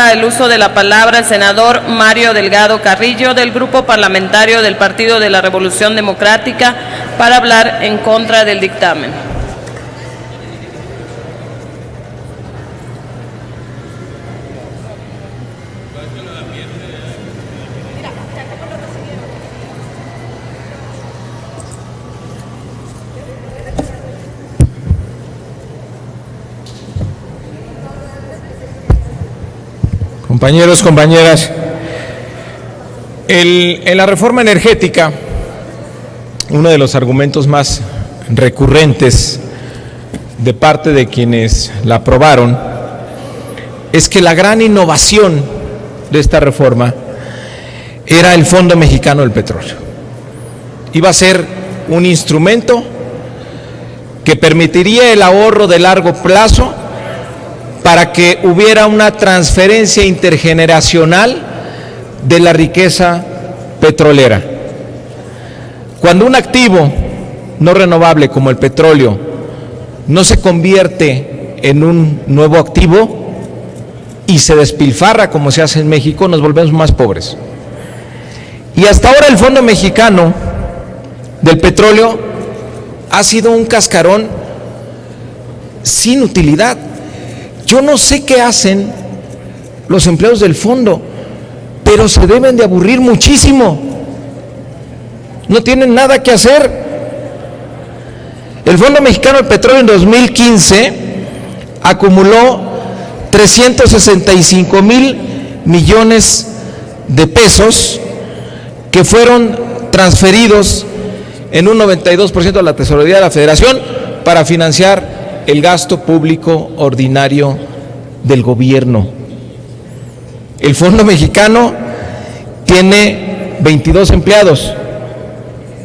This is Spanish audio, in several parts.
para el uso de la palabra el senador Mario Delgado Carrillo, del Grupo Parlamentario del Partido de la Revolución Democrática, para hablar en contra del dictamen. Compañeros, compañeras, en la reforma energética, uno de los argumentos más recurrentes de parte de quienes la aprobaron es que la gran innovación de esta reforma era el Fondo Mexicano del Petróleo. Iba a ser un instrumento que permitiría el ahorro de largo plazo para que hubiera una transferencia intergeneracional de la riqueza petrolera. Cuando un activo no renovable como el petróleo no se convierte en un nuevo activo y se despilfarra como se hace en México, nos volvemos más pobres. Y hasta ahora el Fondo Mexicano del Petróleo ha sido un cascarón sin utilidad. Yo no sé qué hacen los empleados del fondo, pero se deben de aburrir muchísimo. No tienen nada que hacer. El Fondo Mexicano del Petróleo en 2015 acumuló 365,000 millones de pesos que fueron transferidos en un 92% a la Tesorería de la Federación para financiar el gasto público ordinario del gobierno. El Fondo Mexicano tiene 22 empleados.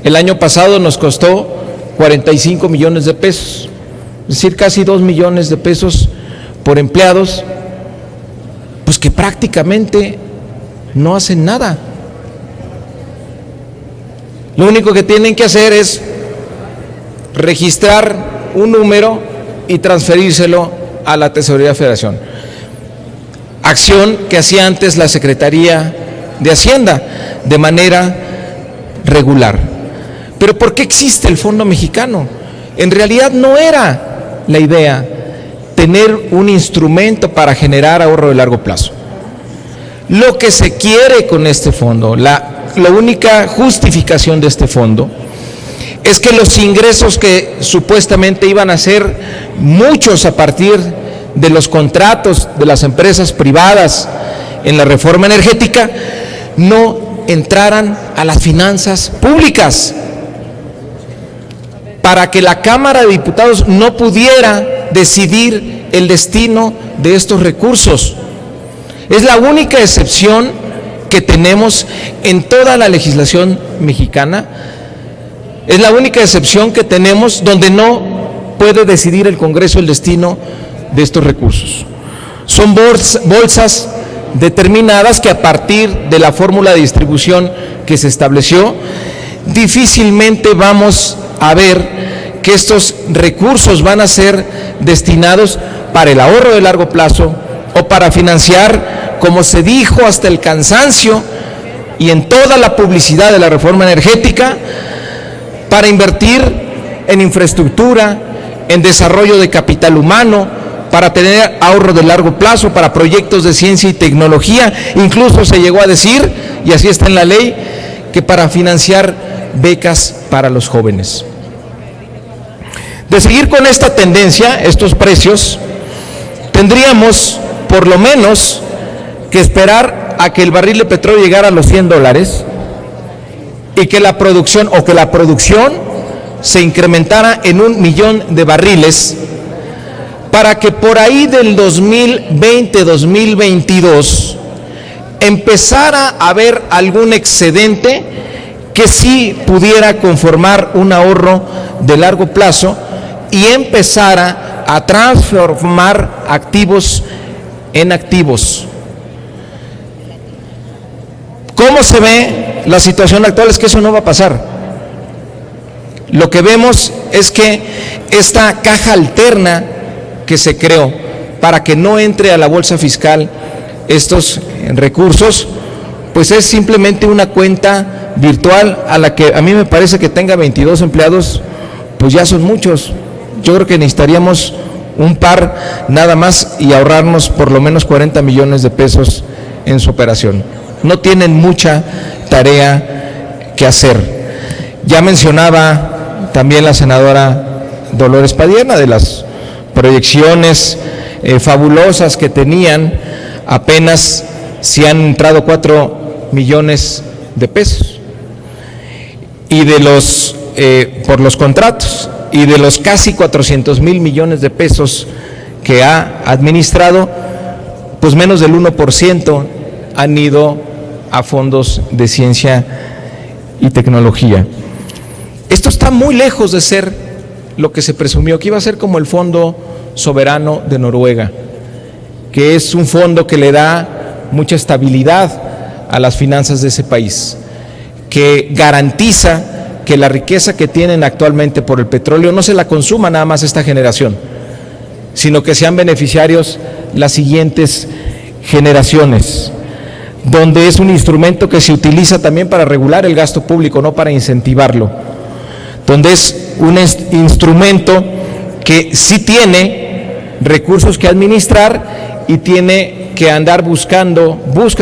El año pasado nos costó 45 millones de pesos, es decir, casi 2 millones de pesos por empleados, pues que prácticamente no hacen nada. Lo único que tienen que hacer es registrar un número y transferírselo a la Tesorería de la Federación. Acción que hacía antes la Secretaría de Hacienda de manera regular. Pero ¿por qué existe el Fondo Mexicano? En realidad no era la idea tener un instrumento para generar ahorro de largo plazo. Lo que se quiere con este fondo, la única justificación de este fondo, es que los ingresos que supuestamente iban a ser muchos a partir de los contratos de las empresas privadas en la reforma energética no entraran a las finanzas públicas, para que la Cámara de Diputados no pudiera decidir el destino de estos recursos. Es la única excepción que tenemos en toda la legislación mexicana. Es la única excepción que tenemos donde no puede decidir el Congreso el destino de estos recursos. Son bolsas determinadas que a partir de la fórmula de distribución que se estableció, difícilmente vamos a ver que estos recursos van a ser destinados para el ahorro de largo plazo o para financiar, como se dijo hasta el cansancio y en toda la publicidad de la reforma energética, para invertir en infraestructura, en desarrollo de capital humano, para tener ahorro de largo plazo, para proyectos de ciencia y tecnología. Incluso se llegó a decir, y así está en la ley, que para financiar becas para los jóvenes. De seguir con esta tendencia, estos precios, tendríamos por lo menos que esperar a que el barril de petróleo llegara a los $100 y que la producción se incrementara en 1 millón de barriles, para que por ahí del 2020-2022 empezara a haber algún excedente que sí pudiera conformar un ahorro de largo plazo y empezara a transformar activos en activos. ¿Cómo se ve la situación actual? Es que eso no va a pasar. Lo que vemos es que esta caja alterna que se creó para que no entre a la bolsa fiscal estos recursos, pues es simplemente una cuenta virtual a la que a mí me parece que tenga 22 empleados, pues ya son muchos. Yo creo que necesitaríamos un par nada más y ahorrarnos por lo menos 40 millones de pesos en su operación. No tienen mucha tarea que hacer. Ya mencionaba también la senadora Dolores Padierna de las proyecciones fabulosas que tenían. Apenas se han entrado 4 millones de pesos y de los por los contratos, y de los casi 400,000 millones de pesos que ha administrado, pues menos del 1% han ido a fondos de ciencia y tecnología. Esto está muy lejos de ser lo que se presumió que iba a ser, como el Fondo Soberano de Noruega, que es un fondo que le da mucha estabilidad a las finanzas de ese país, que garantiza que la riqueza que tienen actualmente por el petróleo no se la consuma nada más esta generación, sino que sean beneficiarios las siguientes generaciones, donde es un instrumento que se utiliza también para regular el gasto público, no para incentivarlo, donde es un instrumento que sí tiene recursos que administrar y tiene que andar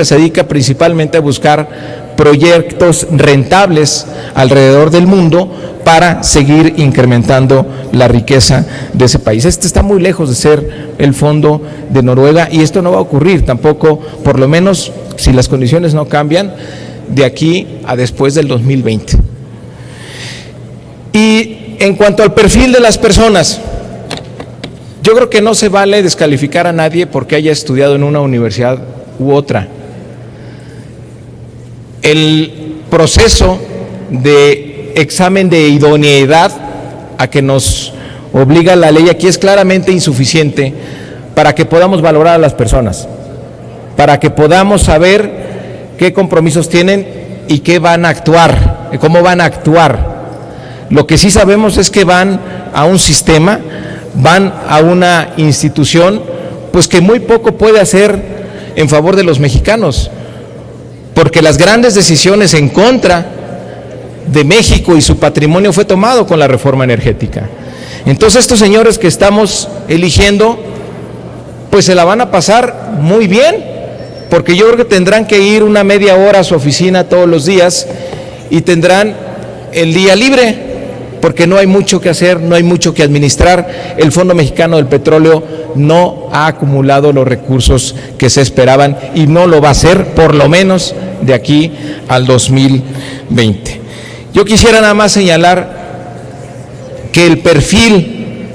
se dedica principalmente a buscar proyectos rentables alrededor del mundo para seguir incrementando la riqueza de ese país. Este está muy lejos de ser el Fondo de Noruega, y esto no va a ocurrir tampoco, por lo menos si las condiciones no cambian, de aquí a después del 2020. Y en cuanto al perfil de las personas, yo creo que no se vale descalificar a nadie porque haya estudiado en una universidad u otra. El proceso de examen de idoneidad a que nos obliga la ley aquí es claramente insuficiente para que podamos valorar a las personas, para que podamos saber qué compromisos tienen y qué van a actuar, cómo van a actuar. Lo que sí sabemos es que van a un sistema, van a una institución, pues que muy poco puede hacer en favor de los mexicanos, porque las grandes decisiones en contra de México y su patrimonio fue tomado con la reforma energética. Entonces estos señores que estamos eligiendo, pues se la van a pasar muy bien, porque yo creo que tendrán que ir una media hora a su oficina todos los días y tendrán el día libre, porque no hay mucho que hacer, no hay mucho que administrar. El Fondo Mexicano del Petróleo no ha acumulado los recursos que se esperaban y no lo va a hacer, por lo menos de aquí al 2020. Yo quisiera nada más señalar que el perfil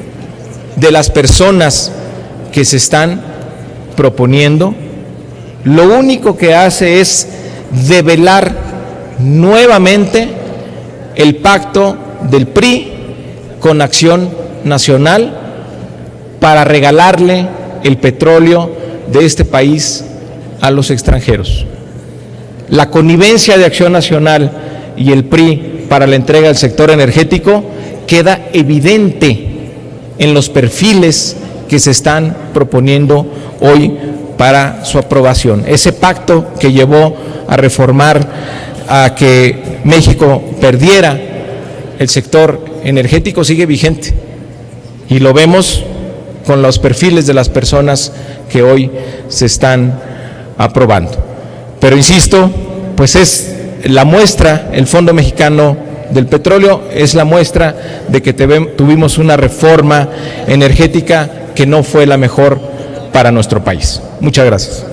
de las personas que se están proponiendo, lo único que hace es develar nuevamente el pacto del PRI con Acción Nacional para regalarle el petróleo de este país a los extranjeros. La connivencia de Acción Nacional y el PRI para la entrega del sector energético queda evidente en los perfiles que se están proponiendo hoy para su aprobación. Ese pacto que llevó a reformar, a que México perdiera el sector energético, sigue vigente, y lo vemos con los perfiles de las personas que hoy se están aprobando. Pero insisto, pues es la muestra, el Fondo Mexicano del Petróleo es la muestra de que tuvimos una reforma energética que no fue la mejor para nuestro país. Muchas gracias.